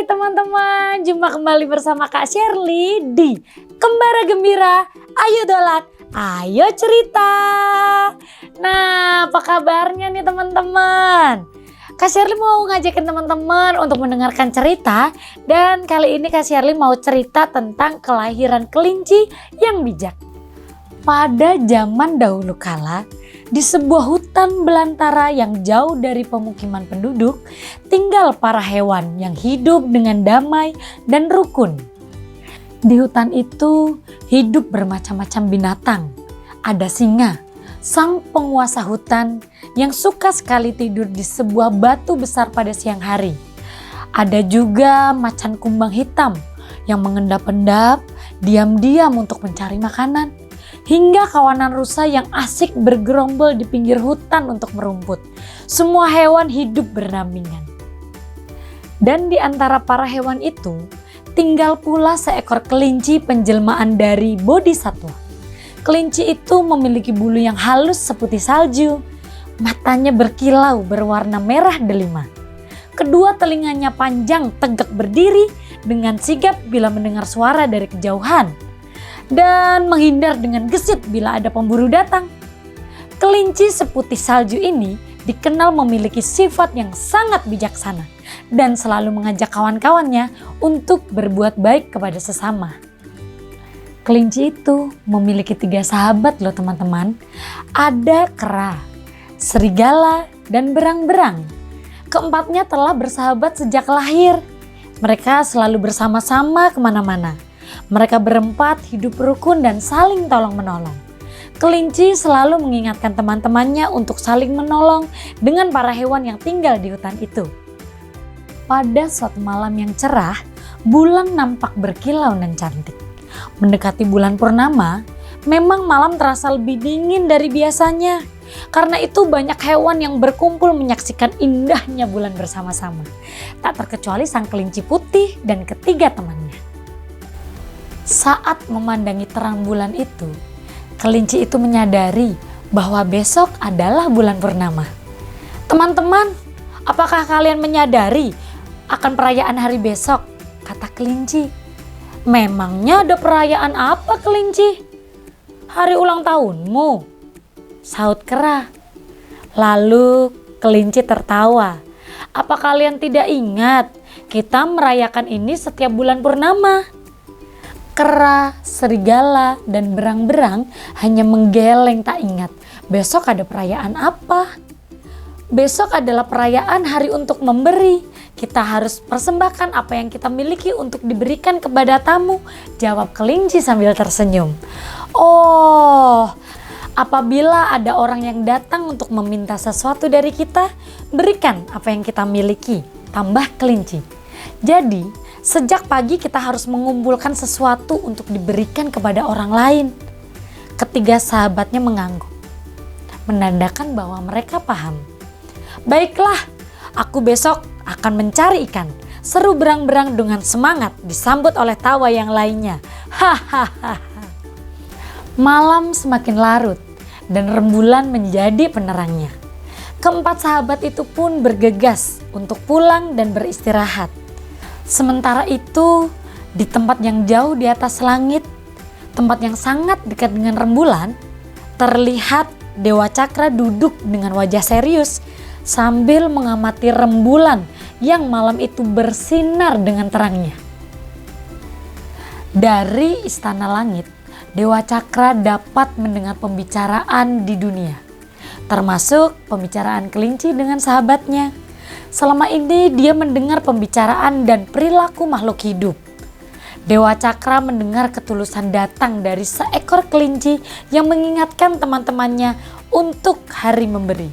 Hai teman-teman, jumpa kembali bersama Kak Shirley di Kembara Gembira. Ayo dolat, ayo cerita. Nah, apa kabarnya nih teman-teman? Kak Shirley mau ngajakin teman-teman untuk mendengarkan cerita. Dan kali ini Kak Shirley mau cerita tentang kelahiran kelinci yang bijak. Pada zaman dahulu kala, di sebuah hutan belantara yang jauh dari pemukiman penduduk, tinggal para hewan yang hidup dengan damai dan rukun. Di hutan itu hidup bermacam-macam binatang. Ada singa, sang penguasa hutan yang suka sekali tidur di sebuah batu besar pada siang hari. Ada juga macan kumbang hitam yang mengendap-endap diam-diam untuk mencari makanan. Hingga kawanan rusa yang asik bergerombol di pinggir hutan untuk merumput. Semua hewan hidup berdampingan. Dan di antara para hewan itu, tinggal pula seekor kelinci penjelmaan dari bodhisatwa. Kelinci itu memiliki bulu yang halus seperti salju. Matanya berkilau berwarna merah delima. Kedua telinganya panjang tegak berdiri dengan sigap bila mendengar suara dari kejauhan. Dan menghindar dengan gesit bila ada pemburu datang. Kelinci seputih salju ini dikenal memiliki sifat yang sangat bijaksana dan selalu mengajak kawan-kawannya untuk berbuat baik kepada sesama. Kelinci itu memiliki 3 sahabat loh teman-teman. Ada kera, serigala, dan berang-berang. Keempatnya telah bersahabat sejak lahir. Mereka selalu bersama-sama kemana-mana. Mereka berempat hidup rukun dan saling tolong-menolong. Kelinci selalu mengingatkan teman-temannya untuk saling menolong dengan para hewan yang tinggal di hutan itu. Pada suatu malam yang cerah, bulan nampak berkilau dan cantik. Mendekati bulan purnama, memang malam terasa lebih dingin dari biasanya. Karena itu banyak hewan yang berkumpul menyaksikan indahnya bulan bersama-sama. Tak terkecuali sang kelinci putih dan ketiga temannya. Saat memandangi terang bulan itu, kelinci itu menyadari bahwa besok adalah bulan purnama. Teman-teman, apakah kalian menyadari akan perayaan hari besok? Kata kelinci. Memangnya ada perayaan apa kelinci? Hari ulang tahunmu, sahut kera. Lalu kelinci tertawa. Apa kalian tidak ingat kita merayakan ini setiap bulan purnama? Kera, serigala, dan berang-berang hanya menggeleng tak ingat besok ada perayaan apa. Besok adalah perayaan hari untuk memberi. Kita harus persembahkan apa yang kita miliki untuk diberikan kepada tamu, jawab kelinci sambil tersenyum. Oh, apabila ada orang yang datang untuk meminta sesuatu dari kita, berikan apa yang kita miliki, tambah kelinci. Jadi, sejak pagi kita harus mengumpulkan sesuatu untuk diberikan kepada orang lain. Ketiga sahabatnya mengangguk, menandakan bahwa mereka paham. Baiklah, aku besok akan mencari ikan. Seru berang-berang dengan semangat disambut oleh tawa yang lainnya. Hahaha. Malam semakin larut dan rembulan menjadi penerangnya. Keempat sahabat itu pun bergegas untuk pulang dan beristirahat. Sementara itu, di tempat yang jauh di atas langit, tempat yang sangat dekat dengan rembulan, terlihat Dewa Cakra duduk dengan wajah serius sambil mengamati rembulan yang malam itu bersinar dengan terangnya. Dari istana langit, Dewa Cakra dapat mendengar pembicaraan di dunia, termasuk pembicaraan kelinci dengan sahabatnya. Selama ini dia mendengar pembicaraan dan perilaku makhluk hidup. Dewa Cakra mendengar ketulusan datang dari seekor kelinci yang mengingatkan teman-temannya untuk hari memberi.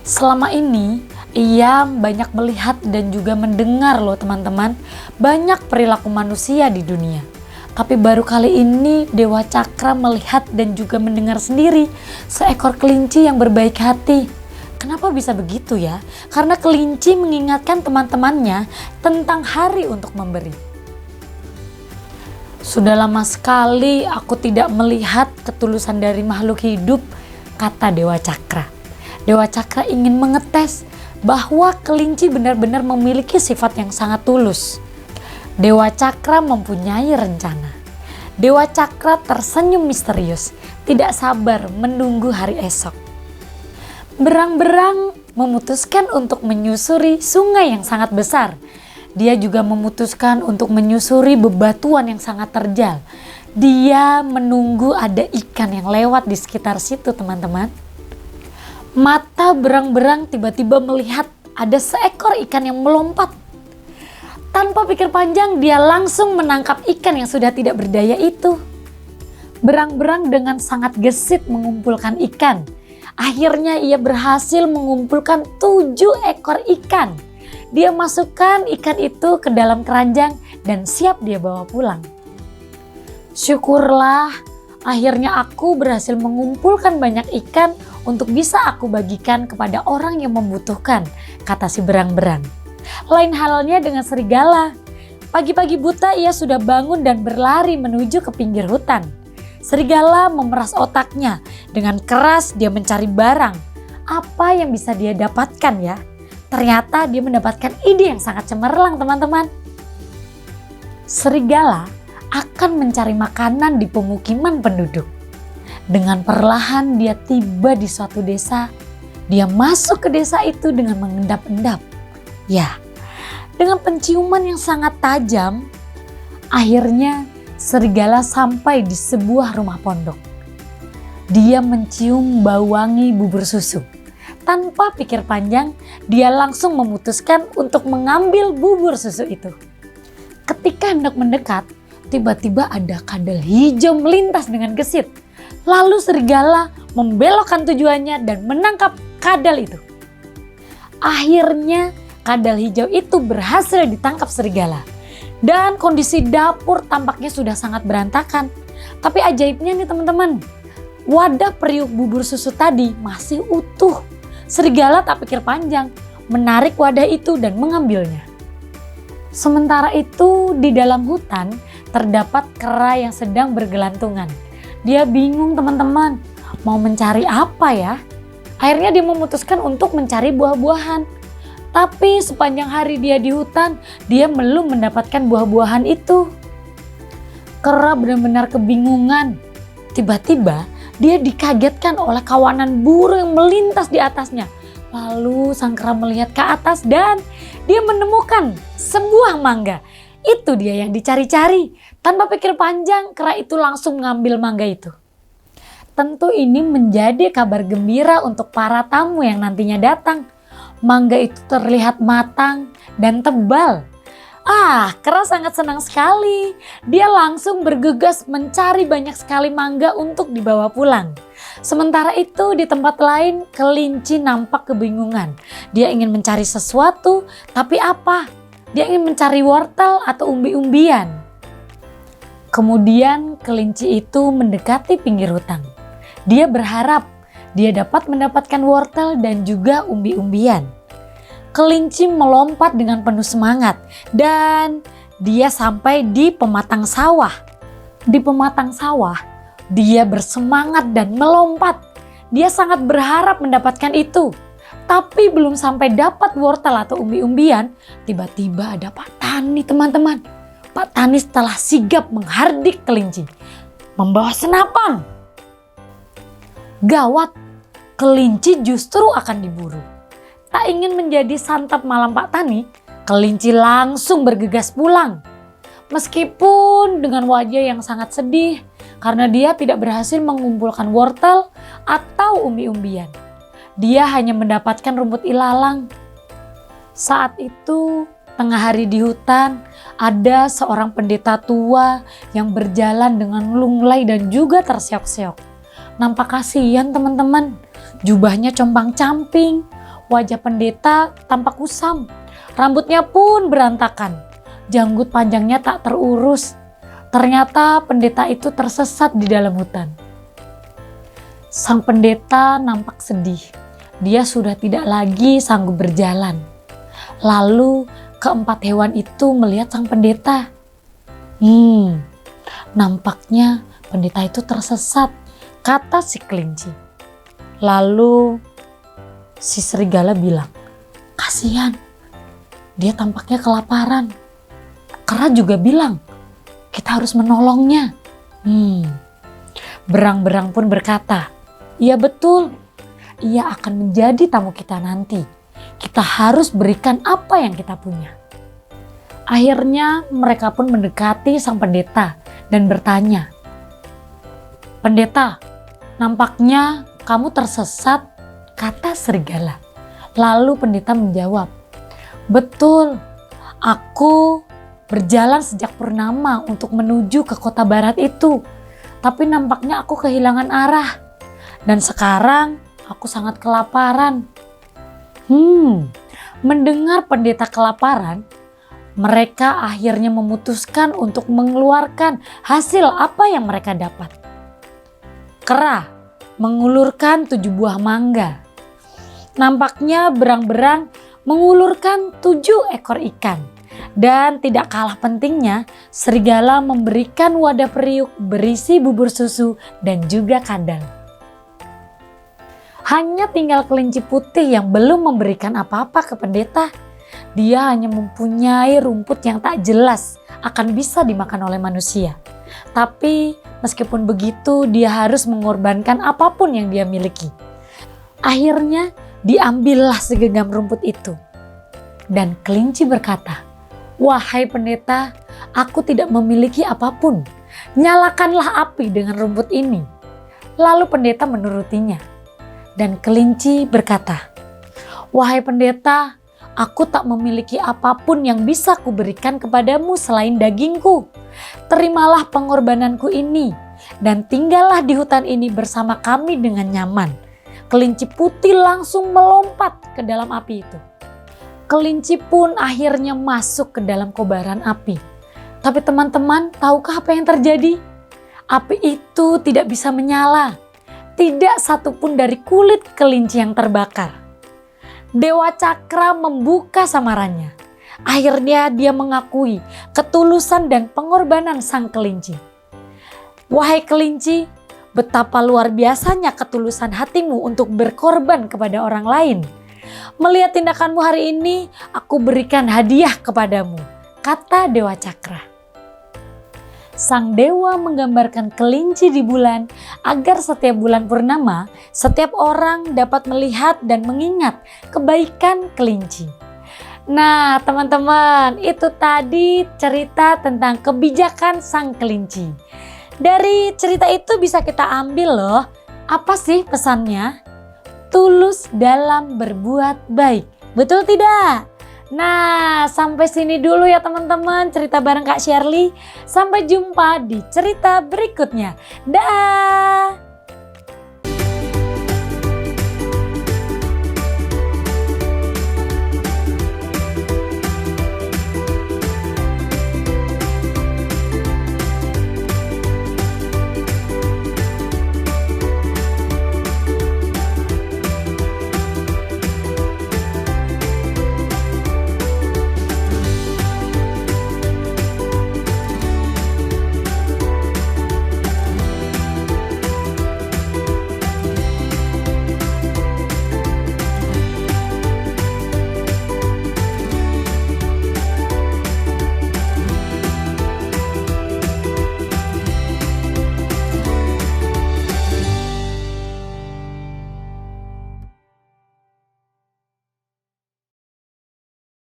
Selama ini ia banyak melihat dan juga mendengar loh teman-teman, banyak perilaku manusia di dunia. Tapi baru kali ini Dewa Cakra melihat dan juga mendengar sendiri seekor kelinci yang berbaik hati. Kenapa bisa begitu ya? Karena kelinci mengingatkan teman-temannya tentang hari untuk memberi. Sudah lama sekali aku tidak melihat ketulusan dari makhluk hidup, kata Dewa Cakra. Dewa Cakra ingin mengetes bahwa kelinci benar-benar memiliki sifat yang sangat tulus. Dewa Cakra mempunyai rencana. Dewa Cakra tersenyum misterius, tidak sabar menunggu hari esok. Berang-berang memutuskan untuk menyusuri sungai yang sangat besar. Dia juga memutuskan untuk menyusuri bebatuan yang sangat terjal. Dia menunggu ada ikan yang lewat di sekitar situ, teman-teman. Mata berang-berang tiba-tiba melihat ada seekor ikan yang melompat. Tanpa pikir panjang, dia langsung menangkap ikan yang sudah tidak berdaya itu. Berang-berang dengan sangat gesit mengumpulkan ikan. Akhirnya ia berhasil mengumpulkan 7 ekor ikan. Dia masukkan ikan itu ke dalam keranjang dan siap dia bawa pulang. Syukurlah, akhirnya aku berhasil mengumpulkan banyak ikan untuk bisa aku bagikan kepada orang yang membutuhkan, kata si berang-berang. Lain halnya dengan serigala. Pagi-pagi buta ia sudah bangun dan berlari menuju ke pinggir hutan. Serigala memeras otaknya, dengan keras dia mencari barang. Apa yang bisa dia dapatkan ya? Ternyata dia mendapatkan ide yang sangat cemerlang, teman-teman. Serigala akan mencari makanan di pemukiman penduduk. Dengan perlahan dia tiba di suatu desa. Dia masuk ke desa itu dengan mengendap-endap. Ya, dengan penciuman yang sangat tajam, akhirnya serigala sampai di sebuah rumah pondok. Dia mencium bau wangi bubur susu. Tanpa pikir panjang, dia langsung memutuskan untuk mengambil bubur susu itu. Ketika hendak mendekat, tiba-tiba ada kadal hijau melintas dengan gesit. Lalu serigala membelokkan tujuannya dan menangkap kadal itu. Akhirnya kadal hijau itu berhasil ditangkap serigala. Dan kondisi dapur tampaknya sudah sangat berantakan. Tapi ajaibnya nih teman-teman, wadah periuk bubur susu tadi masih utuh. Serigala tak pikir panjang, menarik wadah itu dan mengambilnya. Sementara itu di dalam hutan terdapat kera yang sedang bergelantungan. Dia bingung teman-teman, mau mencari apa ya? Akhirnya dia memutuskan untuk mencari buah-buahan. Tapi sepanjang hari dia di hutan, dia belum mendapatkan buah-buahan itu. Kera benar-benar kebingungan. Tiba-tiba dia dikagetkan oleh kawanan burung yang melintas di atasnya. Lalu sang kera melihat ke atas dan dia menemukan sebuah mangga. Itu dia yang dicari-cari. Tanpa pikir panjang, kera itu langsung mengambil mangga itu. Tentu ini menjadi kabar gembira untuk para tamu yang nantinya datang. Mangga itu terlihat matang dan tebal. Kera sangat senang sekali. Dia langsung bergegas mencari banyak sekali mangga untuk dibawa pulang. Sementara itu di tempat lain kelinci nampak kebingungan. Dia ingin mencari sesuatu, tapi apa? Dia ingin mencari wortel atau umbi-umbian. Kemudian kelinci itu mendekati pinggir hutan. Dia berharap dia dapat mendapatkan wortel dan juga umbi-umbian. Kelinci melompat dengan penuh semangat dan dia sampai di pematang sawah. Di pematang sawah, dia bersemangat dan melompat. Dia sangat berharap mendapatkan itu. Tapi belum sampai dapat wortel atau umbi-umbian, tiba-tiba ada Pak Tani, teman-teman. Pak Tani setelah sigap menghardik kelinci, membawa senapan. Gawat, kelinci justru akan diburu. Tak ingin menjadi santap malam Pak Tani, kelinci langsung bergegas pulang. Meskipun dengan wajah yang sangat sedih karena dia tidak berhasil mengumpulkan wortel atau umbi-umbian. Dia hanya mendapatkan rumput ilalang. Saat itu, tengah hari di hutan, ada seorang pendeta tua yang berjalan dengan lunglai dan juga terseok-seok. Nampak kasihan teman-teman, jubahnya compang-camping. Wajah pendeta tampak kusam, rambutnya pun berantakan, janggut panjangnya tak terurus. Ternyata pendeta itu tersesat di dalam hutan. Sang pendeta nampak sedih, dia sudah tidak lagi sanggup berjalan. Lalu keempat hewan itu melihat sang pendeta. Nampaknya pendeta itu tersesat, kata si kelinci. Lalu si serigala bilang, Kasihan, dia tampaknya kelaparan. Kera juga bilang, kita harus menolongnya. Berang-berang pun berkata, iya betul, ia akan menjadi tamu kita nanti. Kita harus berikan apa yang kita punya. Akhirnya mereka pun mendekati sang pendeta dan bertanya, pendeta, nampaknya kamu tersesat, kata serigala. Lalu pendeta menjawab, betul, aku berjalan sejak purnama untuk menuju ke kota barat itu. Tapi nampaknya aku kehilangan arah. Dan sekarang aku sangat kelaparan. Mendengar pendeta kelaparan, mereka akhirnya memutuskan untuk mengeluarkan hasil apa yang mereka dapat. Kera mengulurkan 7 buah mangga. Nampaknya berang-berang mengulurkan 7 ekor ikan. Dan tidak kalah pentingnya, serigala memberikan wadah periuk berisi bubur susu dan juga kadal. Hanya tinggal kelinci putih yang belum memberikan apa-apa ke pendeta. Dia hanya mempunyai rumput yang tak jelas akan bisa dimakan oleh manusia. Tapi meskipun begitu, dia harus mengorbankan apapun yang dia miliki. Akhirnya diambillah segenggam rumput itu. Dan kelinci berkata, wahai pendeta, aku tidak memiliki apapun. Nyalakanlah api dengan rumput ini. Lalu pendeta menurutinya. Dan kelinci berkata, wahai pendeta, aku tak memiliki apapun yang bisa kuberikan kepadamu selain dagingku. Terimalah pengorbananku ini dan tinggallah di hutan ini bersama kami dengan nyaman. Kelinci putih langsung melompat ke dalam api itu. Kelinci pun akhirnya masuk ke dalam kobaran api. Tapi teman-teman, tahukah apa yang terjadi? Api itu tidak bisa menyala. Tidak satupun dari kulit kelinci yang terbakar. Dewa Cakra membuka samarannya. Akhirnya dia mengakui ketulusan dan pengorbanan sang kelinci. Wahai kelinci, betapa luar biasanya ketulusan hatimu untuk berkorban kepada orang lain. Melihat tindakanmu hari ini, aku berikan hadiah kepadamu, kata Dewa Cakra. Sang dewa menggambarkan kelinci di bulan agar setiap bulan purnama, setiap orang dapat melihat dan mengingat kebaikan kelinci. Nah teman-teman, itu tadi cerita tentang kebijakan sang kelinci. Dari cerita itu bisa kita ambil loh, apa sih pesannya? Tulus dalam berbuat baik. Betul tidak? Nah, sampai sini dulu ya teman-teman cerita bareng Kak Sherly. Sampai jumpa di cerita berikutnya. Dah.